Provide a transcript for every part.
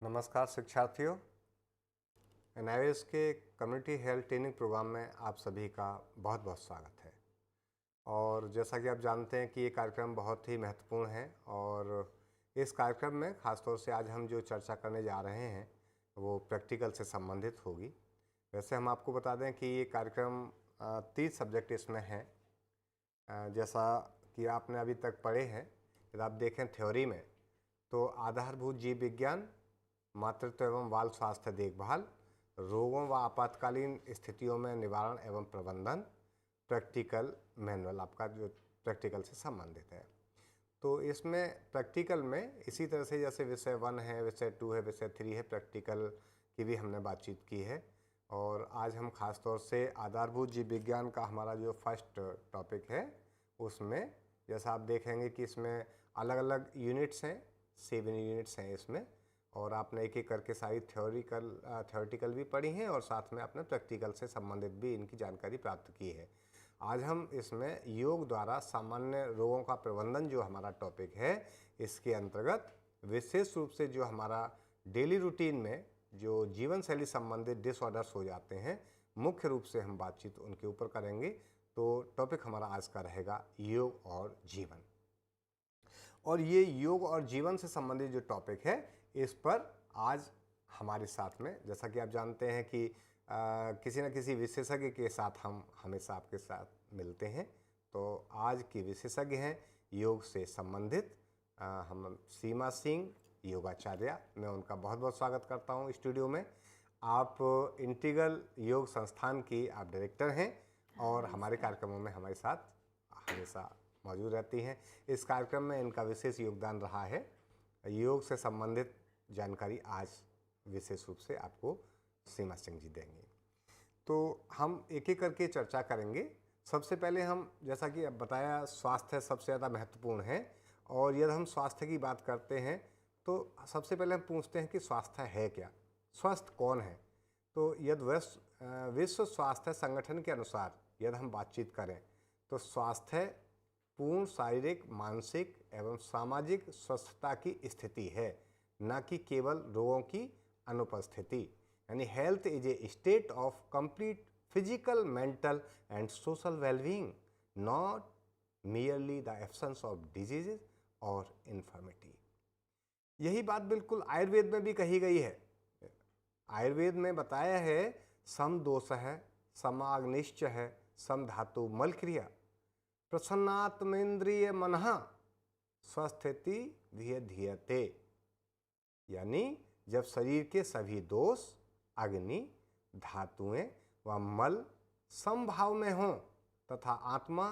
नमस्कार शिक्षार्थियों। एनआईएस के कम्युनिटी हेल्थ ट्रेनिंग प्रोग्राम में आप सभी का बहुत बहुत स्वागत है। और जैसा कि आप जानते हैं कि ये कार्यक्रम बहुत ही महत्वपूर्ण है और इस कार्यक्रम में ख़ासतौर से आज हम जो चर्चा करने जा रहे हैं वो प्रैक्टिकल से संबंधित होगी। वैसे हम आपको बता दें कि ये कार्यक्रम 30 सब्जेक्ट इसमें हैं। जैसा कि आपने अभी तक पढ़े हैं, यदि आप देखें थ्योरी में तो आधारभूत जीव विज्ञान, मातृत्व एवं बाल स्वास्थ्य देखभाल, रोगों व आपातकालीन स्थितियों में निवारण एवं प्रबंधन, प्रैक्टिकल मैनुअल आपका जो प्रैक्टिकल से संबंधित है। तो इसमें प्रैक्टिकल में इसी तरह से जैसे विषय 1 है, विषय 2 है, विषय 3 है, प्रैक्टिकल की भी हमने बातचीत की है। और आज हम खास तौर से आधारभूत जीव विज्ञान का हमारा जो फर्स्ट टॉपिक है उसमें जैसा आप देखेंगे कि इसमें अलग अलग यूनिट्स हैं, 7 यूनिट्स हैं इसमें, और आपने एक एक करके सारी थ्योरेटिकल भी पढ़ी हैं और साथ में आपने प्रैक्टिकल से संबंधित भी इनकी जानकारी प्राप्त की है। आज हम इसमें योग द्वारा सामान्य रोगों का प्रबंधन जो हमारा टॉपिक है, इसके अंतर्गत विशेष रूप से जो हमारा डेली रूटीन में जो जीवन शैली संबंधित डिसऑर्डर्स हो जाते हैं, मुख्य रूप से हम बातचीत उनके ऊपर करेंगे। तो टॉपिक हमारा आज का रहेगा योग और जीवन। और ये योग और जीवन से संबंधित जो टॉपिक है, इस पर आज हमारे साथ में, जैसा कि आप जानते हैं कि किसी न किसी विशेषज्ञ के साथ हम हमेशा आपके साथ मिलते हैं। तो आज की विशेषज्ञ हैं योग से संबंधित हम सीमा सिंह योगाचार्य। मैं उनका बहुत बहुत स्वागत करता हूं स्टूडियो में। आप इंटीग्रल योग संस्थान की आप डायरेक्टर हैं और हमारे कार्यक्रमों में हमारे साथ हमेशा मौजूद रहती हैं। इस कार्यक्रम में इनका विशेष योगदान रहा है। योग से संबंधित जानकारी आज विशेष रूप से आपको सीमा सिंह जी देंगे। तो हम एक एक करके चर्चा करेंगे। सबसे पहले हम, जैसा कि अब बताया, स्वास्थ्य सबसे ज़्यादा महत्वपूर्ण है और यदि हम स्वास्थ्य की बात करते हैं तो सबसे पहले हम पूछते हैं कि स्वास्थ्य है क्या, स्वस्थ कौन है। तो यदि विश्व स्वास्थ्य संगठन के अनुसार यदि हम बातचीत करें तो स्वास्थ्य पूर्ण शारीरिक, मानसिक एवं सामाजिक स्वस्थता की स्थिति है, न कि केवल रोगों की अनुपस्थिति। यानी health is a state of complete physical, mental and social wellbeing, not merely the absence of diseases और इन्फर्मिटी। यही बात बिल्कुल आयुर्वेद में भी कही गई है। आयुर्वेद में बताया है सम दोष है, समाग्निश्च है, सम धातु मल क्रिया, प्रसन्नात्मेन्द्रिय मनः स्वस्थति धीयते। यानी जब शरीर के सभी दोष, अग्नि, धातुएं व मल समभाव में हों तथा आत्मा,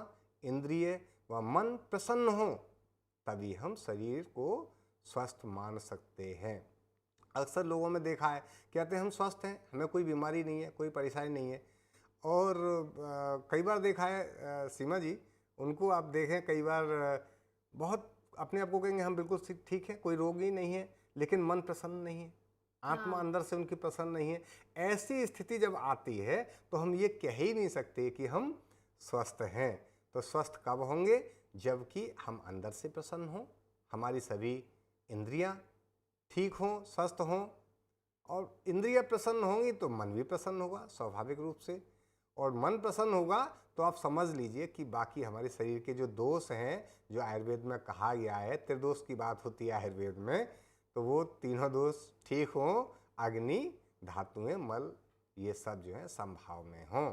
इंद्रिय व मन प्रसन्न हो, तभी हम शरीर को स्वस्थ मान सकते हैं। अक्सर लोगों में देखा है, कहते हैं हम स्वस्थ हैं, हमें कोई बीमारी नहीं है, कोई परेशानी नहीं है। और कई बार देखा है सीमा जी, उनको आप देखें कई बार बहुत अपने आप को कहेंगे हम बिल्कुल ठीक है, कोई रोग ही नहीं है, लेकिन मन प्रसन्न नहीं है, आत्मा अंदर से उनकी प्रसन्न नहीं है। ऐसी स्थिति जब आती है तो हम ये कह ही नहीं सकते कि हम स्वस्थ हैं। तो स्वस्थ कब होंगे? जबकि हम अंदर से प्रसन्न हों, हमारी सभी इंद्रियां ठीक हों, स्वस्थ हों। और इंद्रियां प्रसन्न होंगी तो मन भी प्रसन्न होगा स्वाभाविक रूप से, और मन प्रसन्न होगा तो आप समझ लीजिए कि बाकी हमारे शरीर के जो दोष हैं, जो आयुर्वेद में कहा गया है, त्रिदोष की बात होती है आयुर्वेद में, तो वो तीनों दोष ठीक हों, अग्नि, धातुएं, मल, ये सब जो है समभाव में हों,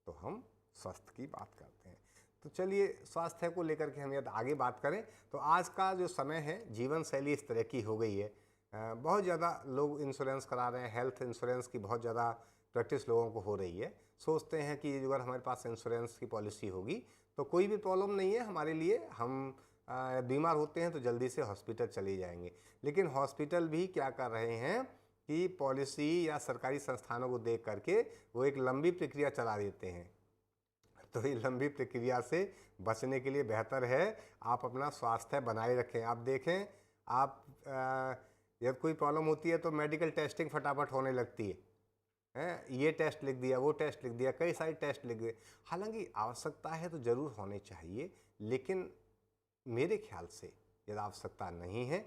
तो हम स्वस्थ की बात करते हैं। तो चलिए स्वास्थ्य को लेकर के हम यदि आगे बात करें तो आज का जो समय है, जीवन शैली इस तरह की हो गई है, बहुत ज़्यादा लोग इंश्योरेंस करा रहे हैं। हेल्थ इंश्योरेंस की बहुत ज़्यादा प्रैक्टिस लोगों को हो रही है। सोचते हैं कि अगर हमारे पास इंश्योरेंस की पॉलिसी होगी तो कोई भी प्रॉब्लम नहीं है हमारे लिए, हम बीमार होते हैं तो जल्दी से हॉस्पिटल चले जाएंगे। लेकिन हॉस्पिटल भी क्या कर रहे हैं कि पॉलिसी या सरकारी संस्थानों को देख करके वो एक लंबी प्रक्रिया चला देते हैं। तो ये लंबी प्रक्रिया से बचने के लिए बेहतर है आप अपना स्वास्थ्य बनाए रखें। आप देखें, आप जब कोई प्रॉब्लम होती है तो मेडिकल टेस्टिंग फटाफट होने लगती है, ये टेस्ट लिख दिया, वो टेस्ट लिख दिया, कई सारे टेस्ट लिख दिए। हालांकि आवश्यकता है तो ज़रूर होने चाहिए, लेकिन मेरे ख्याल से यदि आवश्यकता नहीं है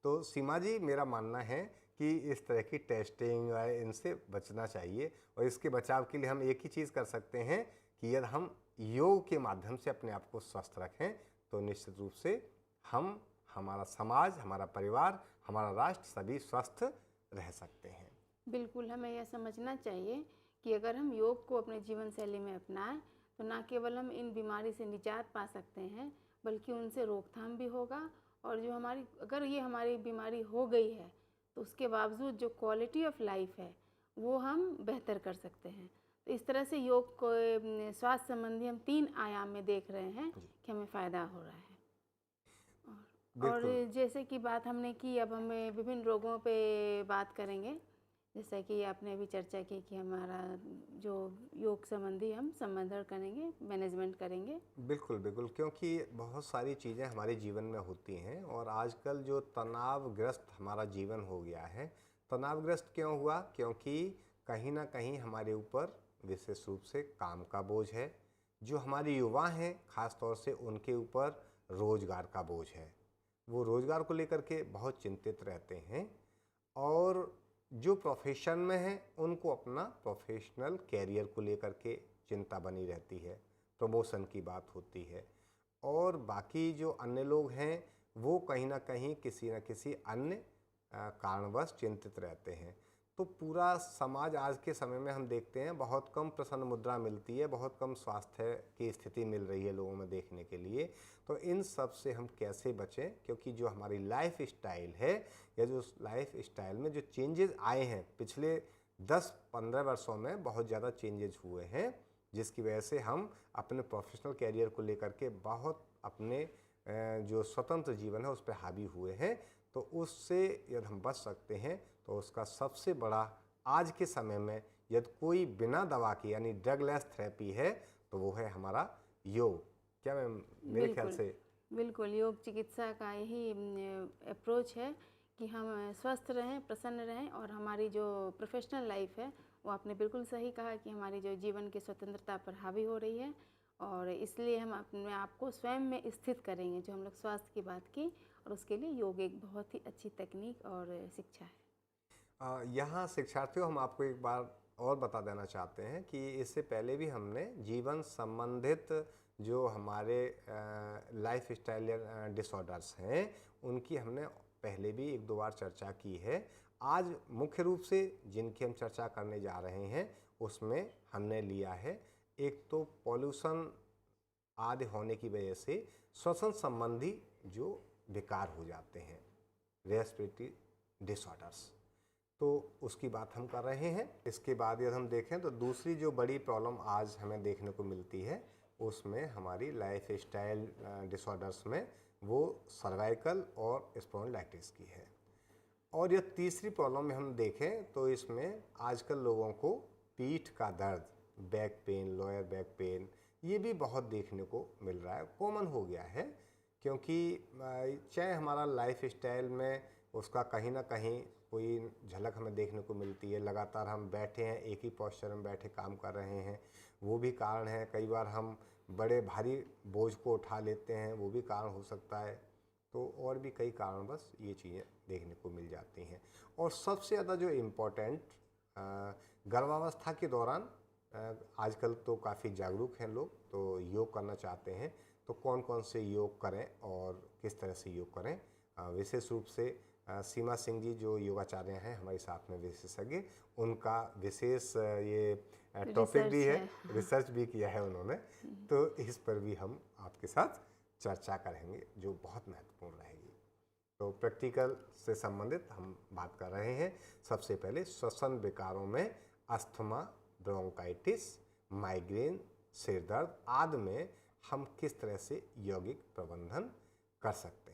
तो सीमा जी, मेरा मानना है कि इस तरह की टेस्टिंग और इनसे बचना चाहिए। और इसके बचाव के लिए हम एक ही चीज़ कर सकते हैं कि यदि हम योग के माध्यम से अपने आप को स्वस्थ रखें तो निश्चित रूप से हम, हमारा समाज, हमारा परिवार, हमारा राष्ट्र सभी स्वस्थ रह सकते हैं। बिल्कुल, हमें यह समझना चाहिए कि अगर हम योग को अपने जीवन शैली में अपनाएं तो न केवल हम इन बीमारी से निजात पा सकते हैं बल्कि उनसे रोकथाम भी होगा। और जो हमारी, अगर ये हमारी बीमारी हो गई है तो उसके बावजूद जो क्वालिटी ऑफ लाइफ है वो हम बेहतर कर सकते हैं। तो इस तरह से योग को स्वास्थ्य संबंधी हम 3 आयाम में देख रहे हैं कि हमें फ़ायदा हो रहा है। और बिल्कुल। जैसे कि बात हमने की, अब हमें विभिन्न रोगों पे बात करेंगे। जैसा कि आपने भी चर्चा की कि हमारा जो योग संबंधी हम संबोधन करेंगे, मैनेजमेंट करेंगे। बिल्कुल, बिल्कुल, क्योंकि बहुत सारी चीज़ें हमारे जीवन में होती हैं और आजकल जो तनावग्रस्त हमारा जीवन हो गया है, तनावग्रस्त क्यों हुआ? क्योंकि कहीं न कहीं हमारे ऊपर विशेष रूप से काम का बोझ है। जो हमारे युवा हैं, ख़ास तौर से उनके ऊपर रोज़गार का बोझ है। वो रोज़गार को लेकर के बहुत चिंतित रहते हैं और जो प्रोफ़ेशन में हैं, उनको अपना प्रोफ़ेशनल कैरियर को लेकर के चिंता बनी रहती है, प्रमोशन की बात होती है। और बाकी जो अन्य लोग हैं वो कहीं न कहीं किसी न किसी अन्य कारणवश चिंतित रहते हैं। तो पूरा समाज आज के समय में हम देखते हैं बहुत कम प्रसन्न मुद्रा मिलती है, बहुत कम स्वास्थ्य की स्थिति मिल रही है लोगों में देखने के लिए। तो इन सब से हम कैसे बचें? क्योंकि जो हमारी लाइफ स्टाइल है या जो लाइफ स्टाइल में जो चेंजेस आए हैं पिछले 10-15 वर्षों में, बहुत ज़्यादा चेंजेस हुए हैं, जिसकी वजह से हम अपने प्रोफेशनल कैरियर को लेकर के बहुत अपने जो स्वतंत्र जीवन है उस पर हावी हुए हैं। तो उससे यदि हम बच सकते हैं तो उसका सबसे बड़ा आज के समय में यदि कोई बिना दवा के यानी ड्रगलेस थेरेपी है तो वो है हमारा योग। क्या मैम? मेरे ख्याल बिल्कुल, से बिल्कुल योग चिकित्सा का यही अप्रोच है कि हम स्वस्थ रहें, प्रसन्न रहें और हमारी जो प्रोफेशनल लाइफ है वो आपने बिल्कुल सही कहा कि हमारी जो जीवन की स्वतंत्रता पर हावी हो रही है और इसलिए हम अपने आप को स्वयं में स्थित करेंगे। जो हम लोग स्वास्थ्य की बात की, और उसके लिए योग एक बहुत ही अच्छी तकनीक और शिक्षा है। यहाँ शिक्षार्थियों, हम आपको एक बार और बता देना चाहते हैं कि इससे पहले भी हमने जीवन संबंधित जो हमारे लाइफ स्टाइल या डिसऑर्डर्स हैं उनकी हमने पहले भी 1-2 बार चर्चा की है। आज मुख्य रूप से जिनकी हम चर्चा करने जा रहे हैं उसमें हमने लिया है, एक तो पॉल्यूशन आदि होने की वजह से श्वसन संबंधी जो विकार हो जाते हैं, रेस्पिरेटरी डिसऑर्डर्स, तो उसकी बात हम कर रहे हैं। इसके बाद यदि हम देखें तो दूसरी जो बड़ी प्रॉब्लम आज हमें देखने को मिलती है उसमें हमारी लाइफ स्टाइल डिसऑर्डर्स में वो सर्वाइकल और स्पॉन्डिलाइटिस की है। और यह तीसरी प्रॉब्लम में हम देखें तो इसमें आजकल लोगों को पीठ का दर्द, back pain, lower back pain, ये भी बहुत देखने को मिल रहा है, कॉमन हो गया है। क्योंकि चाहे हमारा लाइफ स्टाइल में उसका कहीं ना कहीं कोई झलक हमें देखने को मिलती है, लगातार हम बैठे हैं, एक ही पोस्चर में बैठे काम कर रहे हैं, वो भी कारण है। कई बार हम बड़े भारी बोझ को उठा लेते हैं, वो भी कारण हो सकता है। तो और भी कई कारणवश ये चीज़ें देखने को मिल जाती हैं। और सबसे ज़्यादा जो इम्पोर्टेंट, गर्भावस्था के दौरान आजकल तो काफ़ी जागरूक हैं लोग, तो योग करना चाहते हैं, तो कौन कौन से योग करें और किस तरह से योग करें, विशेष रूप से सीमा सिंह जी जो योगाचार्य हैं हमारे साथ में विशेषज्ञ, उनका विशेष ये टॉपिक भी है, रिसर्च भी किया है उन्होंने। तो इस पर भी हम आपके साथ चर्चा करेंगे जो बहुत महत्वपूर्ण रहेगी। तो प्रैक्टिकल से संबंधित हम बात कर रहे हैं। सबसे पहले श्वसन विकारों में अस्थमा, ब्रोंकाइटिस, माइग्रेन, सिर दर्द आदि में हम किस तरह से यौगिक प्रबंधन कर सकते हैं।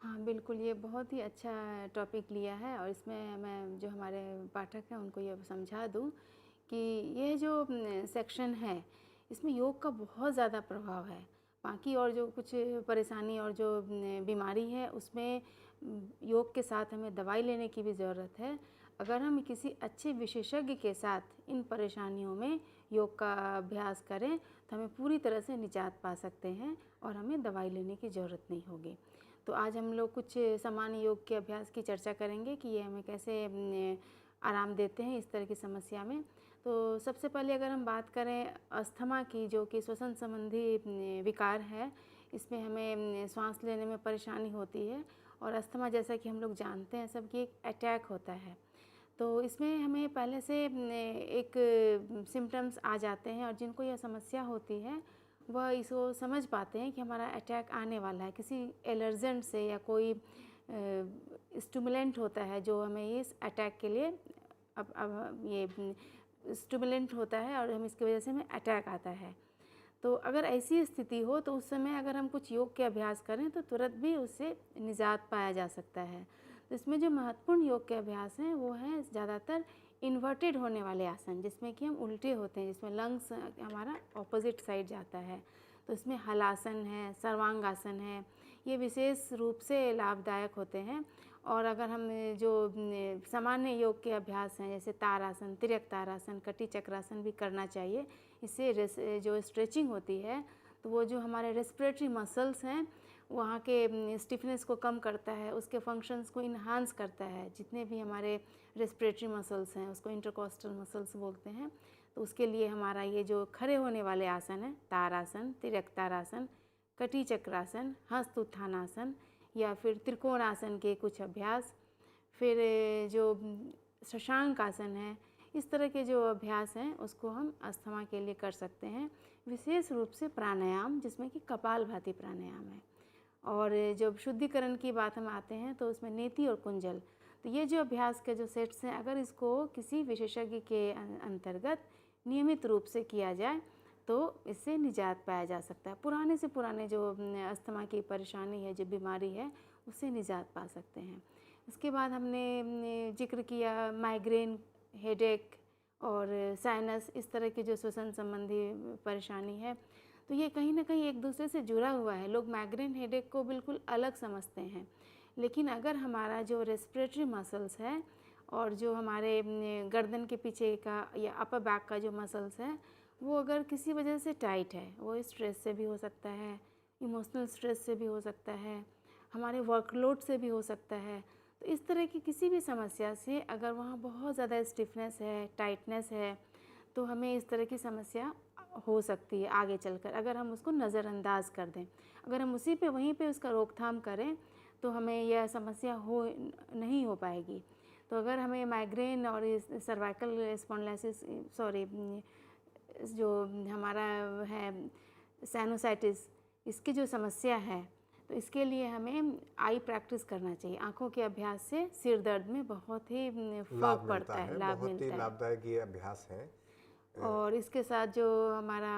हाँ बिल्कुल, ये बहुत ही अच्छा टॉपिक लिया है और इसमें मैं जो हमारे पाठक हैं उनको ये समझा दूँ कि यह जो सेक्शन है इसमें योग का बहुत ज़्यादा प्रभाव है। बाकी और जो कुछ परेशानी और जो बीमारी है उसमें योग के साथ हमें दवाई लेने की भी ज़रूरत है। अगर हम किसी अच्छे विशेषज्ञ के साथ इन परेशानियों में योग का अभ्यास करें तो हमें पूरी तरह से निजात पा सकते हैं और हमें दवाई लेने की ज़रूरत नहीं होगी। तो आज हम लोग कुछ सामान्य योग के अभ्यास की चर्चा करेंगे कि ये हमें कैसे आराम देते हैं इस तरह की समस्या में। तो सबसे पहले अगर हम बात करें अस्थमा की, जो कि श्वसन संबंधी विकार है, इसमें हमें सांस लेने में परेशानी होती है और अस्थमा, जैसा कि हम लोग जानते हैं सब, कि एक अटैक होता है। तो इसमें हमें पहले से एक सिम्टम्स आ जाते हैं और जिनको यह समस्या होती है वह इसको समझ पाते हैं कि हमारा अटैक आने वाला है किसी एलर्जेंट से, या कोई स्टिमुलेंट होता है जो हमें इस अटैक के लिए अब ये स्टिमुलेंट होता है और हम इसकी वजह से हमें अटैक आता है। तो अगर ऐसी स्थिति हो तो उस समय अगर हम कुछ योग के अभ्यास करें तो तुरंत भी उससे निजात पाया जा सकता है। तो इसमें जो महत्वपूर्ण योग के अभ्यास हैं वो हैं ज़्यादातर इन्वर्टेड होने वाले आसन, जिसमें कि हम उल्टे होते हैं, जिसमें लंग्स हमारा ऑपोजिट साइड जाता है। तो इसमें हलासन है, सर्वांगासन है, ये विशेष रूप से लाभदायक होते हैं। और अगर हम जो सामान्य योग के अभ्यास हैं जैसे तारासन, तिर्यक तारासन, कटी चक्रासन भी करना चाहिए। इससे जो स्ट्रेचिंग होती है तो वो जो हमारे रेस्पिरेटरी मसल्स हैं वहाँ के स्टिफनेस को कम करता है, उसके फंक्शंस को इन्हांस करता है। जितने भी हमारे रेस्पिरेटरी मसल्स हैं उसको इंटरकॉस्टल मसल्स बोलते हैं। तो उसके लिए हमारा ये जो खड़े होने वाले आसन है, तारासन, तिर्यक तारासन, कटी चक्रासन, हस्त उत्थानासन या फिर त्रिकोणासन के कुछ अभ्यास, फिर जो शशांक आसन है, इस तरह के जो अभ्यास हैं उसको हम अस्थमा के लिए कर सकते हैं। विशेष रूप से प्राणायाम, जिसमें कि कपालभाति प्राणायाम है। और जब शुद्धिकरण की बात हम आते हैं तो उसमें नेति और कुंजल, तो ये जो अभ्यास के जो सेट्स हैं, अगर इसको किसी विशेषज्ञ के अंतर्गत नियमित रूप से किया जाए तो इससे निजात पाया जा सकता है। पुराने से पुराने जो अस्थमा की परेशानी है, जो बीमारी है, उससे निजात पा सकते हैं। उसके बाद हमने जिक्र किया माइग्रेन, हेडेक और साइनस, इस तरह की जो श्वसन संबंधी परेशानी है, तो ये कहीं ना कहीं एक दूसरे से जुड़ा हुआ है। लोग माइग्रेन, हेडेक को बिल्कुल अलग समझते हैं, लेकिन अगर हमारा जो रेस्पिरेटरी मसल्स है और जो हमारे गर्दन के पीछे का या अपर बैक का जो मसल्स है वो अगर किसी वजह से टाइट है, वो स्ट्रेस से भी हो सकता है, इमोशनल स्ट्रेस से भी हो सकता है, हमारे वर्कलोड से भी हो सकता है। तो इस तरह की किसी भी समस्या से अगर वहाँ बहुत ज़्यादा स्टिफनेस है, टाइटनेस है, तो हमें इस तरह की समस्या हो सकती है आगे चलकर, अगर हम उसको नज़रअंदाज कर दें। अगर हम उसी पे वहीं पे उसका रोकथाम करें तो हमें यह समस्या नहीं हो पाएगी। तो अगर हमें माइग्रेन और सर्वाइकल स्पॉन्डिलोसिस, जो हमारा है साइनोसाइटिस, इसकी जो समस्या है, तो इसके लिए हमें आई प्रैक्टिस करना चाहिए। आँखों के अभ्यास से सिर दर्द में बहुत ही फर्क पड़ता है, लाभ बहुत ही मिलता है। लाभदायक ये अभ्यास हैं। और इसके साथ जो हमारा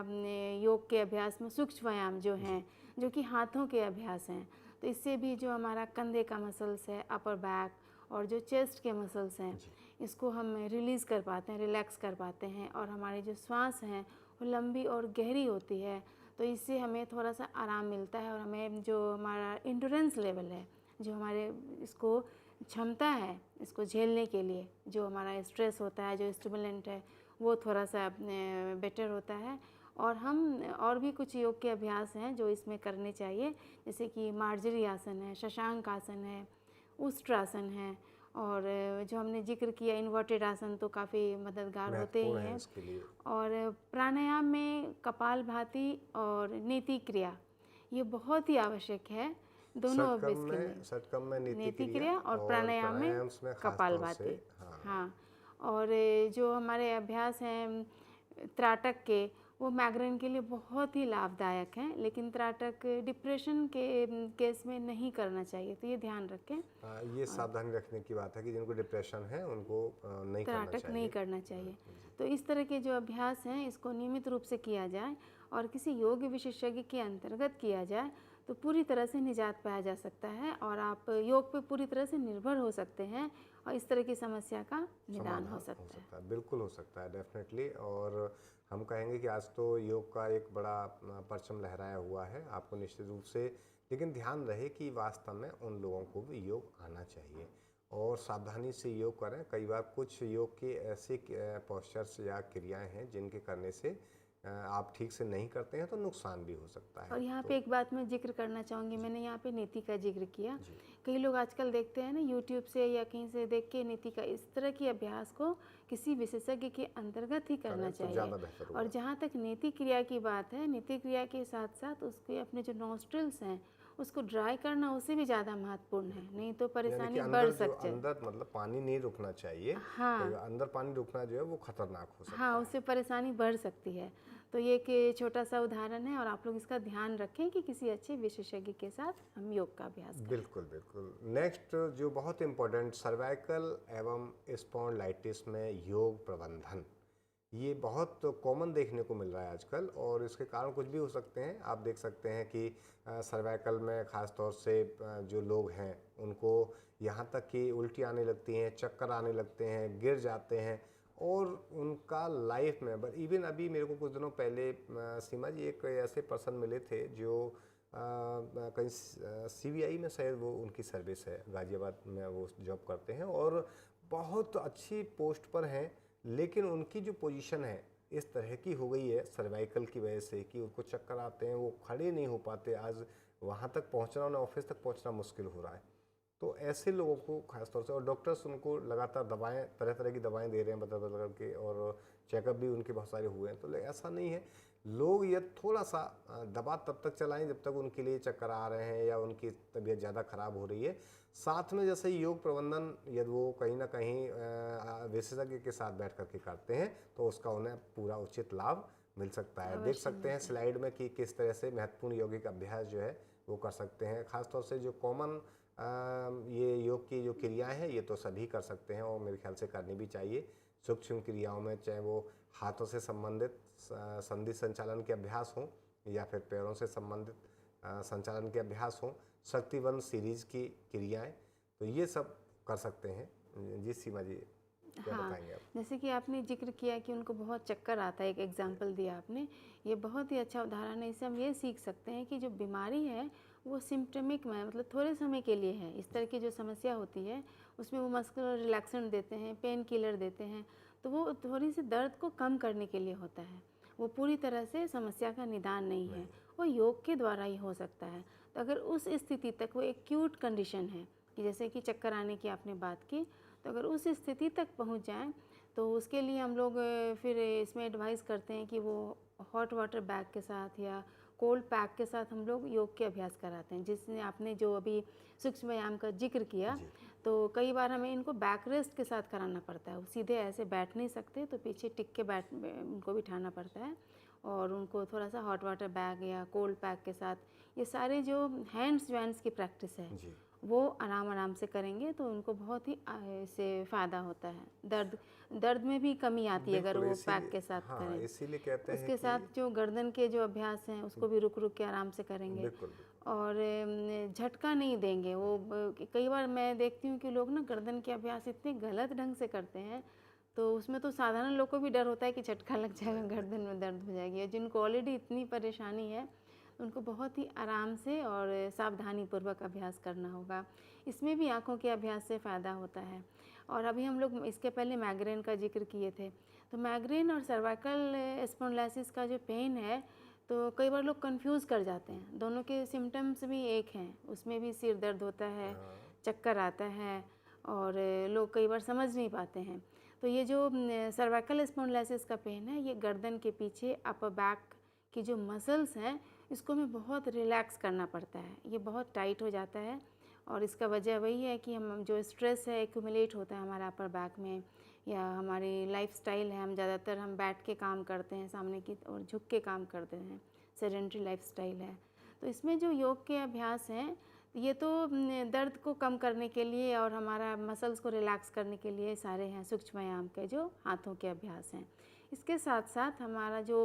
योग के अभ्यास में सूक्ष्म व्यायाम जो हैं, जो कि हाथों के अभ्यास हैं, तो इससे भी जो हमारा कंधे का मसल्स है, अपर बैक और जो चेस्ट के मसल्स हैं, इसको हम रिलीज़ कर पाते हैं, रिलैक्स कर पाते हैं। और हमारी जो श्वास हैं वो लंबी और गहरी होती है, तो इससे हमें थोड़ा सा आराम मिलता है और हमें जो हमारा इंड्योरेंस लेवल है, जो हमारे इसको क्षमता है इसको झेलने के लिए, जो हमारा स्ट्रेस होता है, जो स्टिमुलेंट है, वो थोड़ा सा बेटर होता है। और हम और भी कुछ योग के अभ्यास हैं जो इसमें करने चाहिए, जैसे कि मार्जरी आसन है, शशांक आसन है, उष्ट्रासन है, और जो हमने जिक्र किया इन्वर्टेड आसन, तो काफ़ी मददगार होते ही हैं। इसके लिए और प्राणायाम में कपालभाति और नेति क्रिया ये बहुत ही आवश्यक है, दोनों अभ्यास के लिए। षटकम में नेति क्रिया और प्राणायाम में खास तौर कपालभाति। से, हाँ। और जो हमारे अभ्यास हैं त्राटक के, वो माइग्रेन के लिए बहुत ही लाभदायक हैं, लेकिन त्राटक डिप्रेशन के केस में नहीं करना चाहिए, तो ये ध्यान रखें। ये सावधानी रखने की बात है कि जिनको डिप्रेशन है उनको नहीं करना त्राटक चाहिए। नहीं करना चाहिए। तो इस तरह के जो अभ्यास हैं इसको नियमित रूप से किया जाए और किसी योग विशेषज्ञ के अंतर्गत किया जाए तो पूरी तरह से निजात पाया जा सकता है और आप योग पे पूरी तरह से निर्भर हो सकते हैं और इस तरह की समस्या का निदान हो सकता है। बिल्कुल हो सकता है, डेफिनेटली। और हम कहेंगे कि आज तो योग का एक बड़ा परचम लहराया हुआ है, आपको निश्चित रूप से, लेकिन ध्यान रहे कि वास्तव में उन लोगों को भी योग आना चाहिए और सावधानी से योग करें। कई बार कुछ योग के ऐसे पोस्चर्स या क्रियाएं हैं जिनके करने से आप ठीक से नहीं करते हैं तो नुकसान भी हो सकता है। और यहाँ तो पे एक बात मैं जिक्र करना चाहूँगी, मैंने यहाँ पे नीति का जिक्र किया। जी, कई लोग आजकल देखते हैं ना यूट्यूब से या कहीं से देख के नीति का इस तरह के अभ्यास को किसी विशेषज्ञ के अंतर्गत ही करना करें तो चाहिए। ज़्यादा बेहतर और होगा। जहाँ तक नीति क्रिया की बात है, नीति क्रिया के साथ साथ उसके अपने जो नॉस्ट्रिल्स हैं उसको ड्राई करना उससे भी ज़्यादा महत्वपूर्ण है, नहीं तो यानी कि परेशानी बढ़ अंदर जो सकती है। अंदर मतलब पानी नहीं रुकना चाहिए। कई हाँ बार अंदर पानी रुकना जो है वो खतरनाक हो हाँ, सकता है। उससे परेशानी बढ़ सकती है। तो ये एक छोटा सा उदाहरण है और आप लोग इसका ध्यान रखें कि किसी अच्छे विशेषज्ञ के साथ हम योग का अभ्यास करें। बिल्कुल, बिल्कुल। नेक्स्ट जो बहुत इम्पोर्टेंट, सर्वाइकल एवं स्पॉन्डिलाइटिस में योग प्रबंधन, ये बहुत कॉमन देखने को मिल रहा है आजकल और इसके कारण कुछ भी हो सकते हैं। आप देख सकते हैं कि सर्वाइकल में ख़ास तौर से जो लोग हैं उनको यहाँ तक कि उल्टी आने लगती हैं, चक्कर आने लगते हैं, गिर जाते हैं और उनका लाइफ में इवन अभी मेरे को कुछ दिनों पहले सीमा जी एक ऐसे पर्सन मिले थे जो कहीं CBI में शायद वो उनकी सर्विस है, गाज़ियाबाद में वो जॉब करते हैं और बहुत अच्छी पोस्ट पर हैं, लेकिन उनकी जो पोजीशन है इस तरह की हो गई है सर्वाइकल की वजह से कि उनको चक्कर आते हैं, वो खड़े नहीं हो पाते। आज वहाँ तक पहुँचना, उन्हें ऑफिस तक पहुँचना मुश्किल हो रहा है। तो ऐसे लोगों को खासतौर से, और डॉक्टर्स उनको लगातार दवाएं, तरह तरह की दवाएं दे रहे हैं बदल बदल करके, और चेकअप भी उनके बहुत सारे हुए हैं। तो ऐसा नहीं है, लोग ये थोड़ा सा दवा तब तक चलाएं जब तक उनके लिए चक्कर आ रहे हैं या उनकी तबीयत ज़्यादा ख़राब हो रही है। साथ में जैसे योग प्रबंधन यदि वो कहीं ना कहीं विशेषज्ञ के साथ बैठ करके करते हैं तो उसका उन्हें पूरा उचित लाभ मिल सकता है। देख अवश्य सकते हैं मिलता है। स्लाइड में कि किस तरह से महत्वपूर्ण यौगिक अभ्यास जो है वो कर सकते हैं। खासतौर से जो कॉमन ये योग की जो क्रियाएं हैं ये तो सभी कर सकते हैं और मेरे ख्याल से करनी भी चाहिए। सूक्ष्म क्रियाओं में चाहे वो हाथों से संबंधित संधि संचालन के अभ्यास हों या फिर पैरों से संबंधित संचालन के अभ्यास हों, शक्तिवन सीरीज की क्रियाएं, तो ये सब कर सकते हैं। जी सीमा जी, क्या हाँ, बताएंगे आप? जैसे कि आपने जिक्र किया कि उनको बहुत चक्कर आता है, एक एग्जाम्पल दिया आपने, ये बहुत ही अच्छा उदाहरण है। इससे हम ये सीख सकते हैं कि जो बीमारी है वो सिम्टमिक में, मतलब थोड़े समय के लिए है। इस तरह की जो समस्या होती है उसमें वो मस्कुलर रिलैक्सेंट देते हैं, पेन किलर देते हैं, तो वो थोड़ी सी दर्द को कम करने के लिए होता है, वो पूरी तरह से समस्या का निदान नहीं है। वो योग के द्वारा ही हो सकता है। तो अगर उस स्थिति तक, वो एक्यूट कंडीशन है कि जैसे कि चक्कर आने की आपने बात की, तो अगर उस स्थिति तक पहुंच जाएं तो उसके लिए हम लोग फिर इसमें एडवाइस करते हैं कि वो हॉट वाटर बैग के साथ या कोल्ड पैक के साथ हम लोग योग के अभ्यास कराते हैं। जिसने आपने जो अभी सूक्ष्म व्यायाम का जिक्र किया, जी, तो कई बार हमें इनको बैक रेस्ट के साथ कराना पड़ता है। वो सीधे ऐसे बैठ नहीं सकते, तो पीछे टिक के बैठ उनको बिठाना पड़ता है और उनको थोड़ा सा हॉट वाटर बैग या कोल्ड पैक के साथ, ये सारे जो हैंड्स ज्वाइंट्स की प्रैक्टिस है जी, वो आराम आराम से करेंगे तो उनको बहुत ही इससे फ़ायदा होता है। दर्द में भी कमी आती है अगर बिल्कुल। वो पैक इसीलिए, के साथ हाँ, करें। इसीलिए कहते हैं उसके कि साथ जो गर्दन के जो अभ्यास हैं उसको भी रुक रुक के आराम से करेंगे बिल्कुल, और झटका नहीं देंगे। वो कई बार मैं देखती हूँ कि लोग ना गर्दन के अभ्यास इतने गलत ढंग से करते हैं, तो उसमें तो साधारण लोग को भी डर होता है कि झटका लग जाएगा, गर्दन में दर्द हो जाएगी। और जिनको ऑलरेडी इतनी परेशानी है उनको बहुत ही आराम से और सावधानीपूर्वक अभ्यास करना होगा। इसमें भी आँखों के अभ्यास से फ़ायदा होता है। और अभी हम लोग इसके पहले माइग्रेन का जिक्र किए थे, तो माइग्रेन और सर्वाइकल स्पॉन्डिलाइसिस का जो पेन है, तो कई बार लोग कंफ्यूज कर जाते हैं। दोनों के सिम्टम्स भी एक हैं, उसमें भी सिर दर्द होता है, चक्कर आता है और लोग कई बार समझ नहीं पाते हैं। तो ये जो सर्वाइकल स्पॉन्डिलाइसिस का पेन है, ये गर्दन के पीछे अपर बैक की जो मसल्स हैं इसको हमें बहुत रिलैक्स करना पड़ता है। ये बहुत टाइट हो जाता है और इसका वजह वही है कि हम जो स्ट्रेस है एक्यूमुलेट होता है हमारा अपर बैक में, या हमारी लाइफस्टाइल है, हम ज़्यादातर हम बैठ के काम करते हैं, सामने की और झुक के काम करते हैं, सेडेंटरी लाइफस्टाइल है। तो इसमें जो योग के अभ्यास हैं ये तो दर्द को कम करने के लिए और हमारा मसल्स को रिलैक्स करने के लिए सारे हैं, सूक्ष्म व्यायाम के जो हाथों के अभ्यास हैं। इसके साथ साथ हमारा जो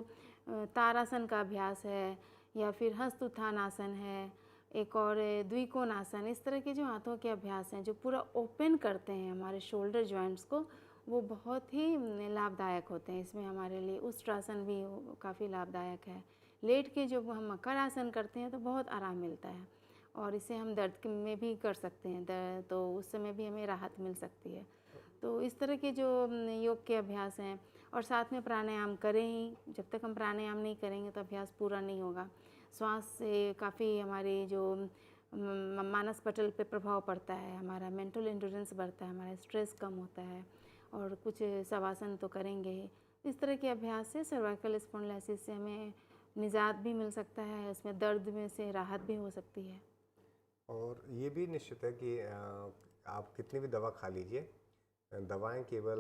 तारासन का अभ्यास है या फिर हस्त आसन है, एक और द्विकोण आसन, इस तरह के जो हाथों के अभ्यास हैं जो पूरा ओपन करते हैं हमारे शोल्डर जॉइंट्स को, वो बहुत ही लाभदायक होते हैं। इसमें हमारे लिए उष्ट्रासन भी काफ़ी लाभदायक है। लेट के जो हम मकर आसन करते हैं तो बहुत आराम मिलता है और इसे हम दर्द में भी कर सकते हैं, तो उस समय भी हमें राहत मिल सकती है। तो इस तरह के जो योग के अभ्यास हैं, और साथ में प्राणायाम करें ही। जब तक हम प्राणायाम नहीं करेंगे तो अभ्यास पूरा नहीं होगा। श्वास से काफ़ी हमारे जो मानस पटल पे प्रभाव पड़ता है, हमारा मेंटल एंड्योरेंस बढ़ता है, हमारा स्ट्रेस कम होता है और कुछ शवासन तो करेंगे ही। इस तरह के अभ्यास से सर्वाइकल स्पॉन्डिलोसिस से हमें निजात भी मिल सकता है, इसमें दर्द में से राहत भी हो सकती है। और ये भी निश्चित है कि आप कितनी भी दवा खा लीजिए, दवाएं केवल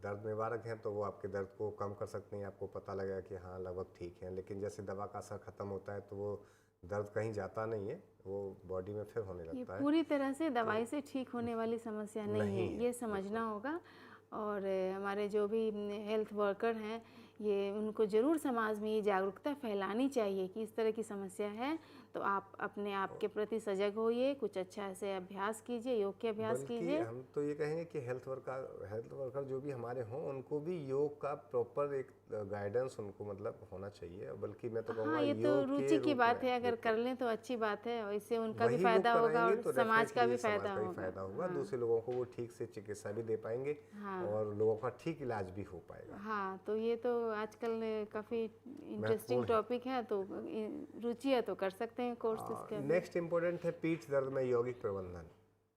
दर्द निवारक हैं तो वो आपके दर्द को कम कर सकती हैं, आपको पता लगेगा कि हाँ लगभग ठीक है, लेकिन जैसे दवा का असर ख़त्म होता है तो वो दर्द कहीं जाता नहीं है, वो बॉडी में फिर होने ये लगता है। पूरी तरह से दवाई से ठीक होने वाली समस्या नहीं है, नहीं है, ये समझना होगा। और हमारे जो भी हेल्थ वर्कर हैं, ये उनको ज़रूर समाज में ये जागरूकता फैलानी चाहिए कि इस तरह की समस्या है तो आप अपने आप के प्रति सजग होइए, कुछ अच्छा से अभ्यास कीजिए, योग के अभ्यास बल्कि कीजिए। हम तो ये कहेंगे कि हेल्थ वर्कर जो भी हमारे हों उनको भी योग का प्रॉपर एक गाइडेंस उनको मतलब होना चाहिए, बल्कि मैं तो हाँ, कहूँगा ये तो योग के रुचि की रूप बात में है, अगर कर बिल्कुल लें तो अच्छी बात है और इससे उनका भी वही वो फ़ायदा होगा कराएंगे और तो समाज का डेफिनेटली भी समाज फ़ायदा का भी होगा। फायदा होगा, हाँ, दूसरे लोगों को वो ठीक से चिकित्सा भी दे पाएंगे हाँ। और लोगों का ठीक इलाज भी हो पाएगा। हाँ, तो ये तो आजकल काफ़ी इंटरेस्टिंग महत्वपूर्ण है। टॉपिक है, तो रुचि है तो कर सकते हैं कोर्स इसका भी। नेक्स्ट इम्पोर्टेंट है पीठ दर्द में यौगिक प्रबंधन।